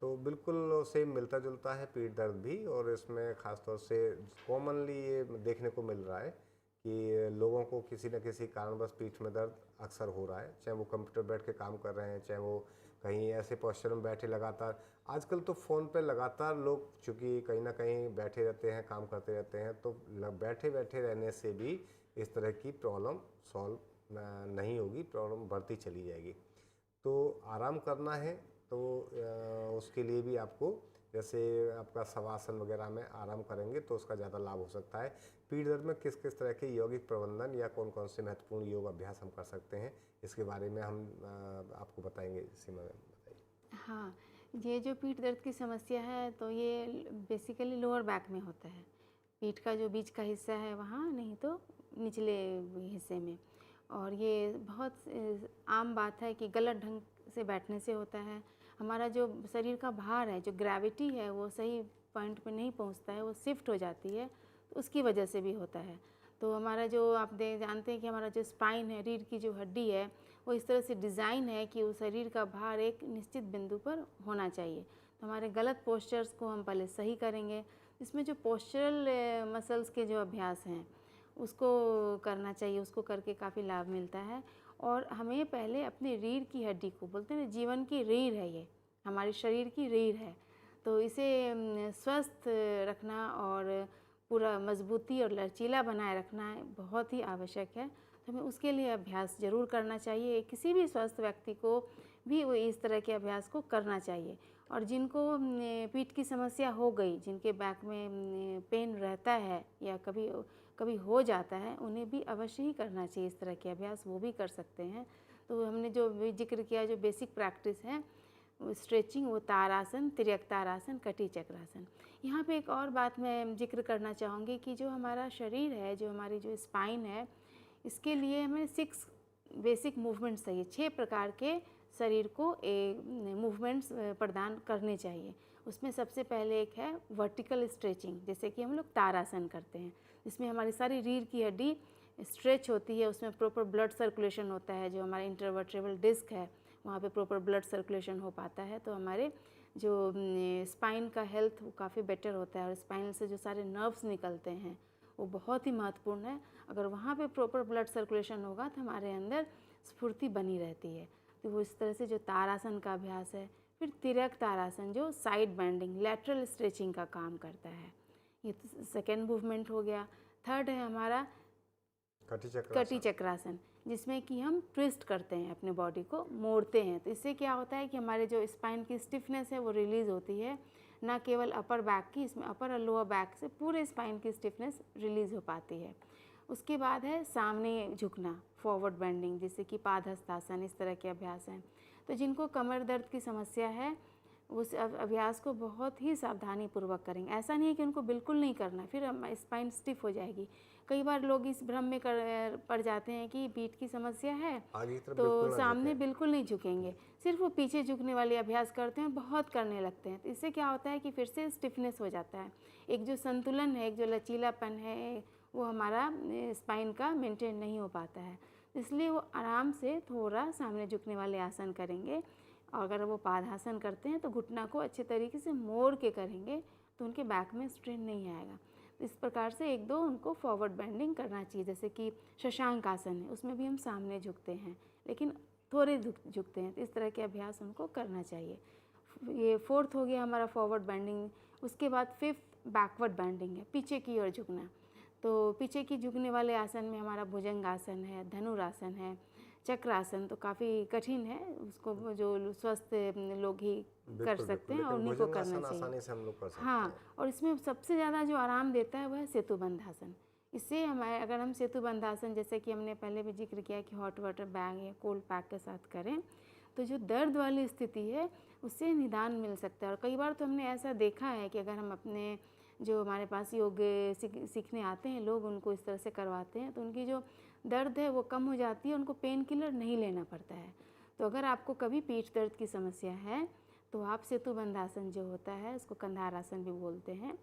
तो बिल्कुल सेम मिलता जुलता है पीठ दर्द भी, और इसमें ख़ासतौर से कॉमनली ये देखने को मिल रहा है कि लोगों को किसी न किसी कारणवश पीठ में दर्द अक्सर हो रहा है, चाहे वो कंप्यूटर बैठ के काम कर रहे हैं, चाहे वो कहीं ऐसे पोस्चर में बैठे लगातार। आजकल तो फ़ोन पे लगातार लोग चूँकि कहीं ना कहीं बैठे रहते हैं, काम करते रहते हैं, तो बैठे बैठे रहने से भी इस तरह की प्रॉब्लम सॉल्व नहीं होगी, प्रॉब्लम बढ़ती चली जाएगी। तो आराम करना है तो उसके लिए भी आपको जैसे आपका शवासन वगैरह में आराम करेंगे तो उसका ज़्यादा लाभ हो सकता है। पीठ दर्द में किस किस तरह के यौगिक प्रबंधन या कौन कौन से महत्वपूर्ण योग अभ्यास हम कर सकते हैं, इसके बारे में हम आपको बताएंगे। सीमा मैम बताइए। हाँ, ये जो पीठ दर्द की समस्या है तो ये बेसिकली लोअर बैक में होता है। पीठ का जो बीच का हिस्सा है वहाँ, नहीं तो निचले हिस्से में। और ये बहुत आम बात है कि गलत ढंग से बैठने से होता है। हमारा जो शरीर का भार है, जो ग्रेविटी है, वो सही पॉइंट पे नहीं पहुँचता है, वो शिफ्ट हो जाती है, तो उसकी वजह से भी होता है। तो हमारा जो आप जानते हैं कि हमारा जो स्पाइन है, रीढ़ की जो हड्डी है, वो इस तरह से डिज़ाइन है कि उस शरीर का भार एक निश्चित बिंदु पर होना चाहिए। तो हमारे गलत पोस्चर्स को हम पहले सही करेंगे। इसमें जो पोस्चरल मसल्स के जो अभ्यास हैं उसको करना चाहिए, उसको करके काफ़ी लाभ मिलता है। और हमें पहले अपनी रीढ़ की हड्डी को, बोलते हैं ना, जीवन की रीढ़ है ये, हमारे शरीर की रीढ़ है, तो इसे स्वस्थ रखना और पूरा मजबूती और लचीला बनाए रखना बहुत ही आवश्यक है। तो हमें उसके लिए अभ्यास ज़रूर करना चाहिए। किसी भी स्वस्थ व्यक्ति को भी वो इस तरह के अभ्यास को करना चाहिए। और जिनको पीठ की समस्या हो गई, जिनके बैक में पेन रहता है या कभी कभी हो जाता है, उन्हें भी अवश्य ही करना चाहिए इस तरह के अभ्यास, वो भी कर सकते हैं। तो हमने जो भी जिक्र किया, जो बेसिक प्रैक्टिस है स्ट्रेचिंग, वो तारासन, तिर्यक तारासन, कटी चक्रासन। यहाँ पे एक और बात मैं जिक्र करना चाहूँगी कि जो हमारा शरीर है, जो हमारी जो स्पाइन है, इसके लिए हमें 6 बेसिक मूवमेंट्स चाहिए। 6 प्रकार के शरीर को मूवमेंट्स प्रदान करने चाहिए। उसमें सबसे पहले एक है वर्टिकल स्ट्रेचिंग, जैसे कि हम लोग तारासन करते हैं, जिसमें हमारी सारी रीढ़ की हड्डी स्ट्रेच होती है, उसमें प्रॉपर ब्लड सर्कुलेशन होता है, जो हमारा इंटरवर्टेब्रल डिस्क है वहाँ पे प्रॉपर ब्लड सर्कुलेशन हो पाता है, तो हमारे जो स्पाइन का हेल्थ वो काफ़ी बेटर होता है। और स्पाइनल से जो सारे नर्व्स निकलते हैं वो बहुत ही महत्वपूर्ण है। अगर वहाँ पे प्रॉपर ब्लड सर्कुलेशन होगा तो हमारे अंदर स्फूर्ति बनी रहती है। तो वो इस तरह से जो तारासन का अभ्यास है। फिर तिर्यक तारासन, जो साइड बेंडिंग, लैटरल स्ट्रेचिंग का काम करता है, ये तो सेकेंड मूवमेंट हो गया। थर्ड है हमारा कटी चक्रासन, जिसमें कि हम ट्विस्ट करते हैं, अपने बॉडी को मोड़ते हैं। तो इससे क्या होता है कि हमारे जो स्पाइन की स्टिफनेस है वो रिलीज़ होती है, ना केवल अपर बैक की, इसमें अपर और लोअर बैक से पूरे स्पाइन की स्टिफनेस रिलीज़ हो पाती है। उसके बाद है सामने झुकना, फॉरवर्ड बेंडिंग, जैसे कि पादहस्तासन, इस तरह के अभ्यास हैं। तो जिनको कमर दर्द की समस्या है उस अभ्यास को बहुत ही सावधानी पूर्वक करेंगे। ऐसा नहीं है कि उनको बिल्कुल नहीं करना, फिर स्पाइन स्टिफ हो जाएगी। कई बार लोग इस भ्रम में पड़ जाते हैं कि पीठ की समस्या है तो सामने बिल्कुल नहीं झुकेंगे, सिर्फ वो पीछे झुकने वाले अभ्यास करते हैं, बहुत करने लगते हैं। तो इससे क्या होता है कि फिर से स्टिफनेस हो जाता है। एक जो संतुलन है, एक जो लचीलापन है, वो हमारा स्पाइन का मेंटेन नहीं हो पाता है। इसलिए वो आराम से थोड़ा सामने झुकने वाले आसन करेंगे, और अगर वो पादासन करते हैं तो घुटना को अच्छे तरीके से मोड़ के करेंगे तो उनके बैक में स्ट्रेन नहीं आएगा। इस प्रकार से एक दो उनको फॉरवर्ड बेंडिंग करना चाहिए। जैसे कि शशांक आसन है, उसमें भी हम सामने झुकते हैं लेकिन थोड़े झुकते हैं, तो इस तरह के अभ्यास उनको करना चाहिए। ये फोर्थ हो गया हमारा फॉरवर्ड बेंडिंग। उसके बाद फिफ्थ बैकवर्ड बेंडिंग है, पीछे की ओर झुकना। तो पीछे की झुकने वाले आसन में हमारा भुजंगासन है, धनुरासन है, चक्रासन तो काफ़ी कठिन है, उसको जो स्वस्थ लोग ही कर सकते हैं और उन्हीं को करना चाहिए। आसानी से हम लोग कर सकते हाँ, हैं। और इसमें सबसे ज़्यादा जो आराम देता है वह है सेतुबंधासन। इससे हमारे अगर हम सेतुबंधासन, जैसे कि हमने पहले भी जिक्र किया कि हॉट वाटर बैग या कोल्ड पैक के साथ करें तो जो दर्द वाली स्थिति है उससे निदान मिल सकता है। और कई बार तो हमने ऐसा देखा है कि अगर हम अपने जो हमारे पास योग सीखने आते हैं लोग, उनको इस तरह से करवाते हैं तो उनकी जो दर्द है वो कम हो जाती है, उनको पेन किलर नहीं लेना पड़ता है। तो अगर आपको कभी पीठ दर्द की समस्या है तो आप सेतुबंधासन जो होता है, उसको कंधार आसन भी बोलते हैं,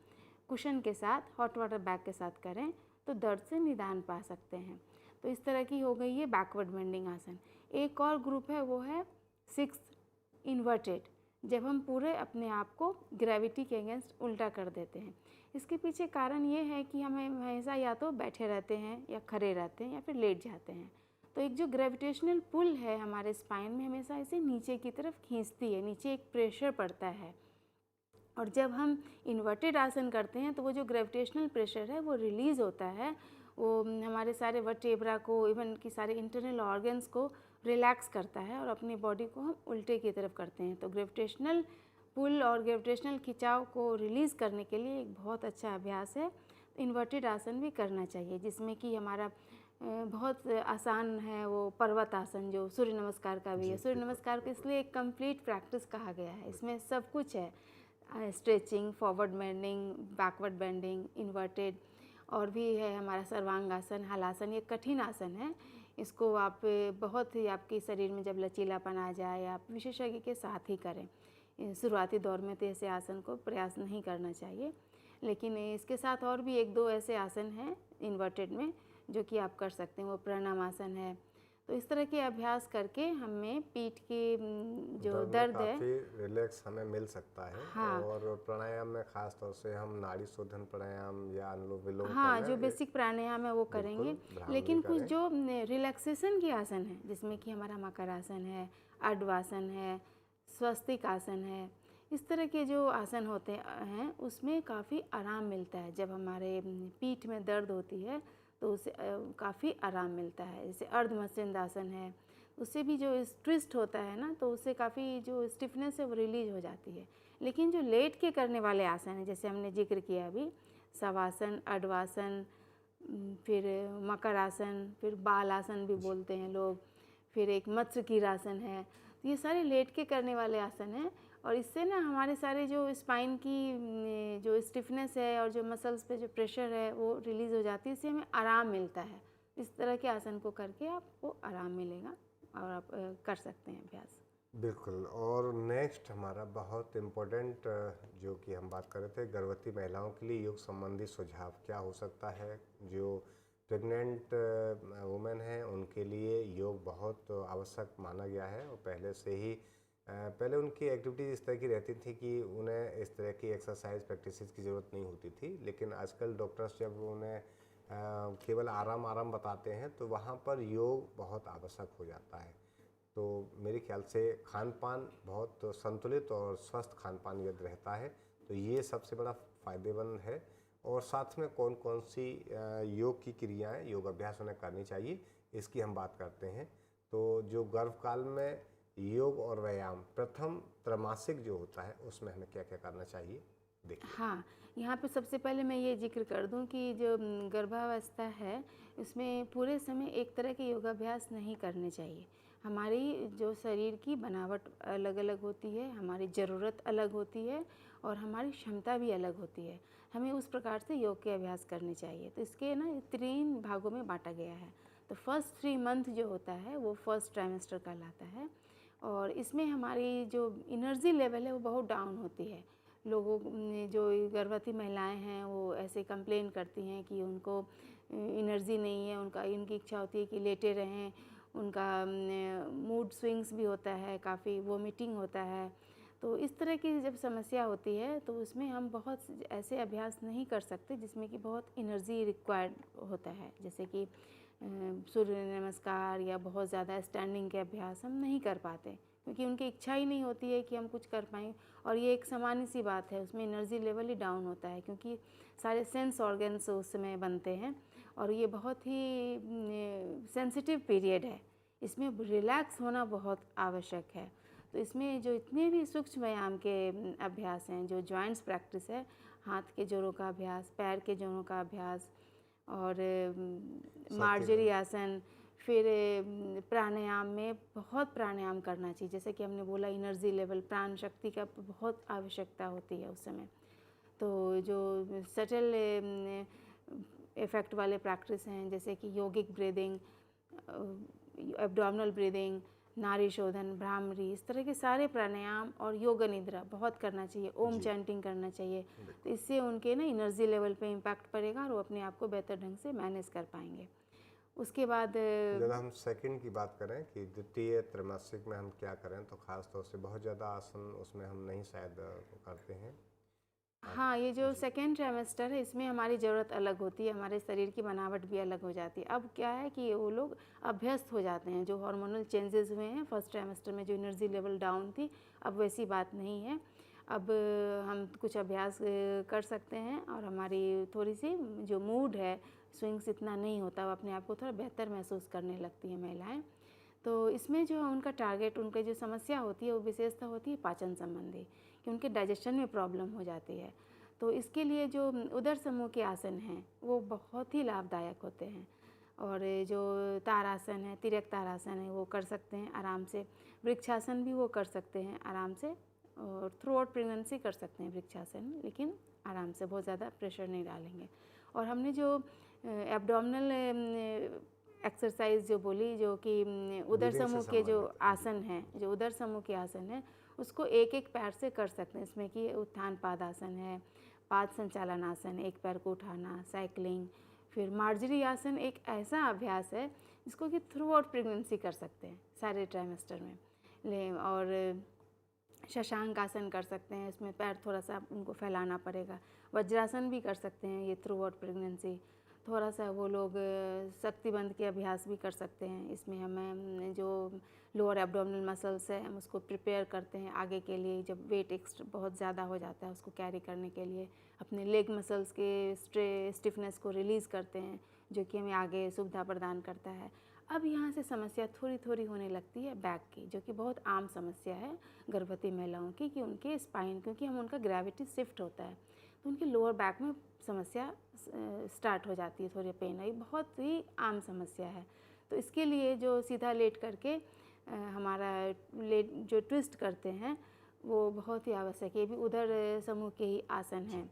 कुशन के साथ हॉट वाटर बैग के साथ करें तो दर्द से निदान पा सकते हैं। तो इस तरह की हो गई है बैकवर्ड बेंडिंग आसन। एक और ग्रुप है, वो है सिक्स इन्वर्टेड, जब हम पूरे अपने आप को ग्रेविटी के अगेंस्ट उल्टा कर देते हैं। इसके पीछे कारण ये है कि हमें हमेशा या तो बैठे रहते हैं या खड़े रहते हैं या फिर लेट जाते हैं। तो एक जो ग्रेविटेशनल पुल है हमारे स्पाइन में, हमेशा इसे नीचे की तरफ खींचती है, नीचे एक प्रेशर पड़ता है। और जब हम इन्वर्टेड आसन करते हैं तो वो जो ग्रेविटेशनल प्रेशर है वो रिलीज़ होता है, वो हमारे सारे वर्टेब्रा को, इवन कि सारे इंटरनल ऑर्गन्स को रिलैक्स करता है और अपनी बॉडी को हम उल्टे की तरफ करते हैं। तो ग्रेविटेशनल पुल और ग्रेविटेशनल खिंचाव को रिलीज़ करने के लिए एक बहुत अच्छा अभ्यास है। इन्वर्टेड आसन भी करना चाहिए, जिसमें कि हमारा बहुत आसान है वो पर्वत आसन, जो सूर्य नमस्कार का भी है। सूर्य नमस्कार को इसलिए एक कंप्लीट प्रैक्टिस कहा गया है, इसमें सब कुछ है, stretching, forward bending, backward bending, inverted, और भी है हमारा सर्वांगासन, हलासन। ये कठिन आसन है, इसको आप बहुत ही आपके शरीर में जब लचीलापन आ जाए आप विशेषज्ञ के साथ ही करें। शुरुआती दौर में तो ऐसे आसन को प्रयास नहीं करना चाहिए, लेकिन इसके साथ और भी एक दो ऐसे आसन हैं इन्वर्टेड में जो कि आप कर सकते हैं। वो प्राणायामासन है। तो इस तरह के अभ्यास करके हमें पीठ की जो दर्द है काफ़ी रिलैक्स हमें मिल सकता है। हाँ। और प्राणायाम में खास तौर से हम नाड़ी शोधन प्राणायाम या अनुलोम विलोम हाँ, करना जो बेसिक प्राणायाम है वो करेंगे। लेकिन कुछ जो रिलैक्सेशन के आसन है, जिसमें कि हमारा मकरासन है, अर्धवासन है, स्वस्तिक आसन है, इस तरह के जो आसन होते हैं उसमें काफ़ी आराम मिलता है। जब हमारे पीठ में दर्द होती है तो उससे काफ़ी आराम मिलता है। जैसे अर्धमस्तिष्कासन है, उससे भी जो ट्विस्ट होता है ना, तो उससे काफ़ी जो स्टिफनेस है वो रिलीज हो जाती है। लेकिन जो लेट के करने वाले आसन हैं, जैसे हमने जिक्र किया अभी, शवासन, अर्धवासन, फिर मकर आसन, फिर बाल आसन भी बोलते हैं लोग, फिर एक मत्स्यकीरासन है, तो ये सारे लेट के करने वाले आसन हैं। और इससे ना हमारे सारे जो स्पाइन की जो स्टिफनेस है और जो मसल्स पे जो प्रेशर है वो रिलीज़ हो जाती है, इससे हमें आराम मिलता है। इस तरह के आसन को करके आपको आराम मिलेगा और आप कर सकते हैं अभ्यास। बिल्कुल। और नेक्स्ट हमारा बहुत इम्पोर्टेंट जो कि हम बात कर रहे थे, गर्भवती महिलाओं के लिए योग संबंधी सुझाव क्या हो सकता है। जो प्रेग्नेंट वुमेन हैं उनके लिए योग बहुत आवश्यक माना गया है, और पहले से ही पहले उनकी एक्टिविटीज़ इस तरह की रहती थी कि उन्हें इस तरह की एक्सरसाइज प्रैक्टिसेस की ज़रूरत नहीं होती थी। लेकिन आजकल डॉक्टर्स जब उन्हें केवल आराम बताते हैं तो वहाँ पर योग बहुत आवश्यक हो जाता है। तो मेरे ख्याल से खान पान बहुत संतुलित और स्वस्थ खान पान यदि रहता है तो ये सबसे बड़ा फ़ायदेमंद है। और साथ में कौन कौन सी योग की क्रियाएं, योग अभ्यास उन्हें करनी चाहिए, इसकी हम बात करते हैं। तो जो गर्भकाल में योग और व्यायाम प्रथम त्रैमासिक जो होता है उसमें हमें क्या क्या करना चाहिए, देखिए। हाँ, यहाँ पे सबसे पहले मैं ये जिक्र कर दूँ कि जो गर्भावस्था है उसमें पूरे समय एक तरह के योगाभ्यास नहीं करने चाहिए। हमारी जो शरीर की बनावट अलग अलग होती है, हमारी ज़रूरत अलग होती है और हमारी क्षमता भी अलग होती है। हमें उस प्रकार से योग के अभ्यास करने चाहिए। तो इसके ना 3 भागों में बांटा गया है। तो फर्स्ट 3 मंथ जो होता है वो फर्स्ट ट्राइमेस्टर कहलाता है, और इसमें हमारी जो एनर्जी लेवल है वो बहुत डाउन होती है। लोगों जो गर्भवती महिलाएं हैं वो ऐसे कंप्लेन करती हैं कि उनको एनर्जी नहीं है, इनकी इच्छा होती है कि लेटे रहें, उनका मूड स्विंग्स भी होता है, काफ़ी वोमिटिंग होता है। तो इस तरह की जब समस्या होती है तो उसमें हम बहुत ऐसे अभ्यास नहीं कर सकते जिसमें कि बहुत एनर्जी रिक्वायर्ड होता है, जैसे कि सूर्य नमस्कार या बहुत ज़्यादा स्टैंडिंग के अभ्यास हम नहीं कर पाते क्योंकि उनकी इच्छा ही नहीं होती है कि हम कुछ कर पाएँ। और ये एक सामान्य सी बात है, उसमें एनर्जी लेवल ही डाउन होता है क्योंकि सारे सेंस ऑर्गन्स उस समय बनते हैं और ये बहुत ही सेंसिटिव पीरियड है, इसमें रिलैक्स होना बहुत आवश्यक है। तो इसमें जो इतने भी सूक्ष्म व्यायाम के अभ्यास हैं, जो जॉइंट्स प्रैक्टिस है, हाथ के जोड़ों का अभ्यास, पैर के जोड़ों का अभ्यास और मार्जरी आसन, फिर प्राणायाम में बहुत प्राणायाम करना चाहिए। जैसे कि हमने बोला एनर्जी लेवल, प्राण शक्ति का बहुत आवश्यकता होती है उस समय। तो जो सटल इफ़ेक्ट वाले प्रैक्टिस हैं जैसे कि योगिक ब्रीदिंग, एब्डोमिनल ब्रीदिंग, नाड़ी शोधन, भ्रामरी, इस तरह के सारे प्राणायाम और योग निद्रा बहुत करना चाहिए, ओम चैंटिंग करना चाहिए। तो इससे उनके ना एनर्जी लेवल पे इम्पैक्ट पड़ेगा और वो अपने आप को बेहतर ढंग से मैनेज कर पाएंगे। उसके बाद जब हम सेकंड की बात करें कि द्वितीय त्रैमासिक में हम क्या करें, तो ख़ास तौर से बहुत ज़्यादा आसन उसमें हम नहीं शायद करते हैं। हाँ, ये जो सेकेंड ट्राइमेस्टर है इसमें हमारी ज़रूरत अलग होती है, हमारे शरीर की बनावट भी अलग हो जाती है। अब क्या है कि वो लोग अभ्यस्त हो जाते हैं, जो हार्मोनल चेंजेस हुए हैं फर्स्ट ट्राइमेस्टर में, जो एनर्जी लेवल डाउन थी, अब वैसी बात नहीं है। अब हम कुछ अभ्यास कर सकते हैं और हमारी थोड़ी सी जो मूड है, स्विंग्स इतना नहीं होता, वो अपने आप को थोड़ा बेहतर महसूस करने लगती हैं महिलाएँ। तो इसमें जो उनका टारगेट, उनकी जो समस्या होती है वो विशेषता होती है पाचन संबंधी, कि उनके डाइजेशन में प्रॉब्लम हो जाती है। तो इसके लिए जो उदर समूह के आसन हैं वो बहुत ही लाभदायक होते हैं। और जो तारासन है, तिर्यक तारासन है, वो कर सकते हैं आराम से। वृक्षासन भी वो कर सकते हैं आराम से, और थ्रू आउट प्रेगनेंसी कर सकते हैं वृक्षासन, लेकिन आराम से, बहुत ज़्यादा प्रेशर नहीं डालेंगे। और हमने जो एब्डोमिनल एक्सरसाइज जो बोली, जो कि उदर समूह के जो आसन हैं, जो उदर समूह के आसन हैं, उसको एक एक पैर से कर सकते हैं। इसमें कि उत्थान पादासन है, पाद संचालन आसन, एक पैर को उठाना, साइकिलिंग, फिर मार्जरी आसन एक ऐसा अभ्यास है जिसको कि थ्रू आउट प्रेगनेंसी कर सकते हैं सारे ट्राइमेस्टर में। और शशांक आसन कर सकते हैं, इसमें पैर थोड़ा सा उनको फैलाना पड़ेगा। वज्रासन भी कर सकते हैं ये थ्रू आउट प्रेगनेंसी। थोड़ा सा वो लोग शक्तिबंध के अभ्यास भी कर सकते हैं। इसमें हमें जो लोअर एब्डोमिनल मसल्स है, हम उसको प्रिपेयर करते हैं आगे के लिए, जब वेट एक्स्ट्रा बहुत ज़्यादा हो जाता है उसको कैरी करने के लिए। अपने लेग मसल्स के स्टिफनेस को रिलीज़ करते हैं, जो कि हमें आगे सुविधा प्रदान करता है। अब यहाँ से समस्या थोड़ी थोड़ी होने लगती है बैक की, जो कि बहुत आम समस्या है गर्भवती महिलाओं की, कि उनके स्पाइन, क्योंकि हम उनका ग्रेविटी शिफ्ट होता है तो उनके लोअर बैक में समस्या स्टार्ट हो जाती है, थोड़ी पेन आई, बहुत ही आम समस्या है। तो इसके लिए जो सीधा लेट करके हमारा जो ट्विस्ट करते हैं वो बहुत ही आवश्यक है। ये भी उधर समूह के ही आसन हैं।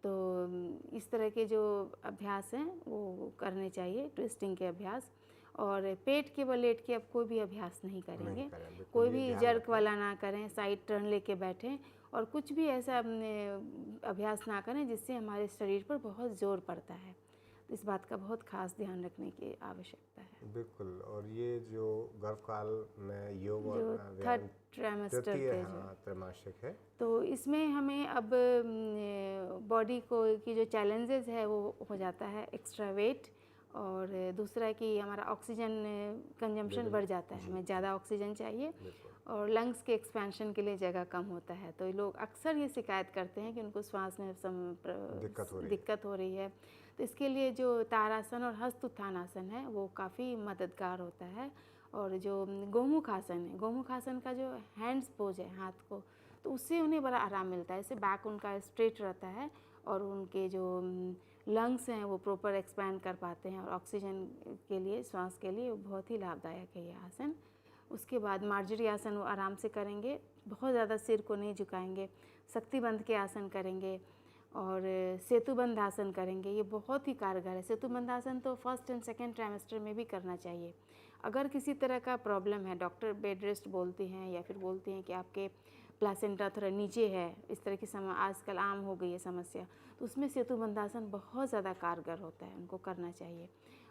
तो इस तरह के जो अभ्यास हैं वो करने चाहिए, ट्विस्टिंग के अभ्यास। और पेट के बल लेट के अब कोई भी अभ्यास नहीं करेंगे, कोई भी जर्क वाला ना करें, साइड टर्न लेके बैठें, और कुछ भी ऐसा अभ्यास ना करें जिससे हमारे शरीर पर बहुत जोर पड़ता है। तो इस बात का बहुत खास ध्यान रखने की आवश्यकता है। बिल्कुल। और ये जो गर्भकाल में योग और जो थर्ड ट्राइमेस्टर के त्रैमासिक है, तो इसमें हमें अब बॉडी को की जो चैलेंजेस है वो हो जाता है एक्स्ट्रा वेट, और दूसरा कि हमारा ऑक्सीजन कंजम्पशन बढ़ जाता है, हमें ज़्यादा ऑक्सीजन चाहिए, और लंग्स के एक्सपेंशन के लिए जगह कम होता है। तो लोग अक्सर ये शिकायत करते हैं कि उनको श्वास में दिक्कत हो रही है। तो इसके लिए जो तारासन और हस्त उत्थान आसन है वो काफ़ी मददगार होता है। और जो गोमुख आसन है, गोमुख आसन का जो हैंड्स पोज है हाथ को, तो उससे उन्हें बड़ा आराम मिलता है। इससे बैक उनका स्ट्रेट रहता है और उनके जो लंग्स हैं वो प्रॉपर एक्सपैंड कर पाते हैं, और ऑक्सीजन के लिए, श्वास के लिए बहुत ही लाभदायक है ये आसन। उसके बाद मार्जरी आसन वो आराम से करेंगे, बहुत ज़्यादा सिर को नहीं झुकाएंगे। शक्तिबंध के आसन करेंगे और सेतुबंध आसन करेंगे, ये बहुत ही कारगर है। सेतुबंध आसन तो फर्स्ट एंड सेकेंड ट्राइमेस्टर में भी करना चाहिए। अगर किसी तरह का प्रॉब्लम है, डॉक्टर बेड रेस्ट बोलती हैं या फिर बोलती हैं कि आपके प्लासेंटा थोड़ा नीचे है, इस तरह की आजकल आम हो गई है समस्या, तो उसमें सेतु बंधासन बहुत ज़्यादा कारगर होता है, उनको करना चाहिए।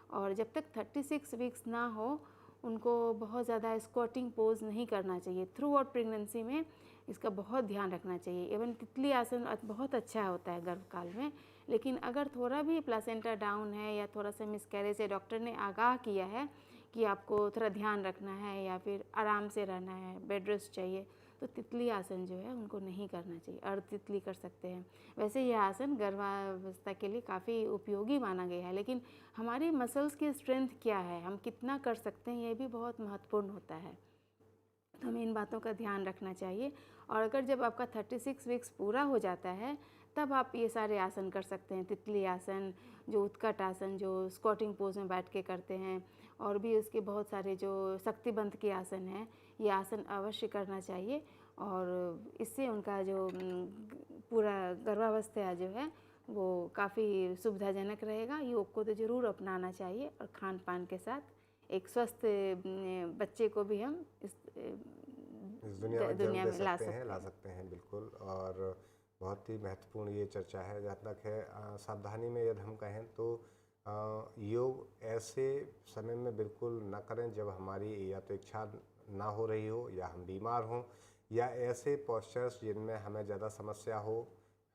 और जब तक 36 वीक्स ना हो उनको बहुत ज़्यादा स्क्वाटिंग पोज नहीं करना चाहिए। थ्रू आउट प्रेगनेंसी में इसका बहुत ध्यान रखना चाहिए। इवन तितली आसन बहुत अच्छा होता है गर्भकाल में, लेकिन अगर थोड़ा भी प्लासेंटा डाउन है या थोड़ा सा मिसकैरेज है, डॉक्टर ने आगाह किया है कि आपको थोड़ा ध्यान रखना है या फिर आराम से रहना है, बेड रेस्ट चाहिए, तो तितली आसन जो है उनको नहीं करना चाहिए। अर्ध तितली कर सकते हैं। वैसे यह आसन गर्भावस्था के लिए काफ़ी उपयोगी माना गया है, लेकिन हमारी मसल्स की स्ट्रेंथ क्या है, हम कितना कर सकते हैं, ये भी बहुत महत्वपूर्ण होता है। तो हमें इन बातों का ध्यान रखना चाहिए। और अगर जब आपका 36 वीक्स पूरा हो जाता है तब आप ये सारे आसन कर सकते हैं। तितली आसन, जो उत्कट आसन, जो स्क्वाटिंग पोज में बैठ के करते हैं, और भी उसके बहुत सारे जो शक्तिबंध के आसन हैं, ये आसन अवश्य करना चाहिए। और इससे उनका जो पूरा गर्भावस्था जो है वो काफ़ी सुविधाजनक रहेगा। योग को तो ज़रूर अपनाना चाहिए, और खान पान के साथ एक स्वस्थ बच्चे को भी हम इस दुनिया में में ला ला सकते सकते हैं, बिल्कुल। और बहुत ही महत्वपूर्ण ये चर्चा है। जहाँ तक है सावधानी में यदि हम कहें तो योग ऐसे समय में बिल्कुल न करें जब हमारी या तो इच्छा ना हो रही हो, या हम बीमार हों, या ऐसे पोस्चर्स जिनमें हमें ज़्यादा समस्या हो।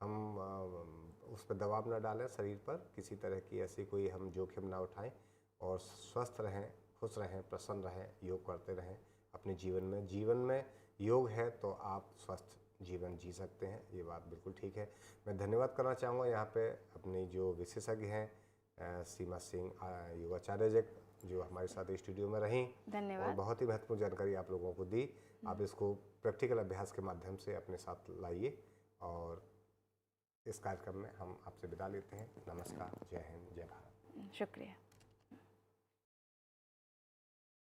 हम उस पर दबाव न डालें शरीर पर, किसी तरह की ऐसी कोई हम जोखिम ना उठाएं, और स्वस्थ रहें, खुश रहें, प्रसन्न रहें, योग करते रहें अपने जीवन में योग है तो आप स्वस्थ जीवन जी सकते हैं। ये बात बिल्कुल ठीक है। मैं धन्यवाद करना चाहूँगा यहाँ पे अपनी जो विशेषज्ञ हैं सीमा सिंह योगाचार्य जी, जो हमारे साथ स्टूडियो में रहीं और धन्यवाद। बहुत ही महत्वपूर्ण जानकारी आप लोगों को दी। आप इसको प्रैक्टिकल अभ्यास के माध्यम से अपने साथ लाइए। और इस कार्यक्रम में हम आपसे विदा लेते हैं। नमस्कार, जय हिंद, जय भारत। शुक्रिया।